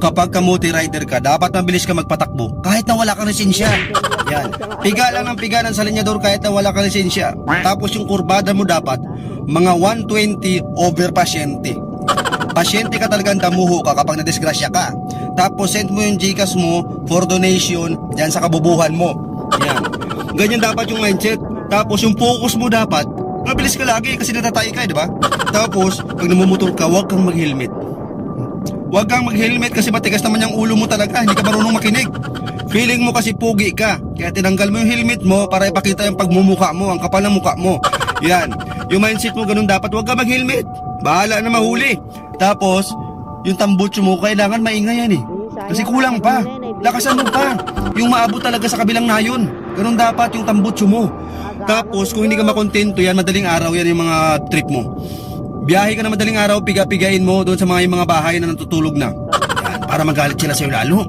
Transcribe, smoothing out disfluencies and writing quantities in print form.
kapag kamote rider ka, dapat mabilis ka magpatakbo kahit na wala kang lisensya. Yan. Piga lang ng piga ng sa linyador kahit na wala kang lisensya. Tapos yung kurbada mo dapat mga 120 over pasyente. Pasyente ka talagang damuho ka kapag nadisgrasya ka. Tapos send mo yung Gcash mo for donation dyan sa kabubuhan mo. Yan. Ganyan dapat yung mindset. Tapos yung focus mo dapat, mabilis ka lagi kasi natatay ka, di ba? Tapos, pag namumotor ka, huwag kang mag-helmet. Huwag kang mag-helmet kasi matigas naman yung ulo mo talaga, hindi ka marunong makinig. Feeling mo kasi pugi ka, kaya tinanggal mo yung helmet mo para ipakita yung pagmumukha mo, ang kapal ng mukha mo. Yan, yung mindset mo ganun dapat, huwag kang mag-helmet. Bahala na mahuli. Tapos, yung tambutso mo, kailangan maingay yan eh. Kasi kulang pa, lakasan mo pa. Yung maabot talaga sa kabilang nayon. Ganun dapat yung tambutso mo. Tapos, kung hindi ka makontento yan, madaling araw yan yung mga trip mo. Biyahe ka na madaling araw, piga-pigain mo doon sa mga bahay na natutulog na. Yan, para magalit sila sa'yo lalo.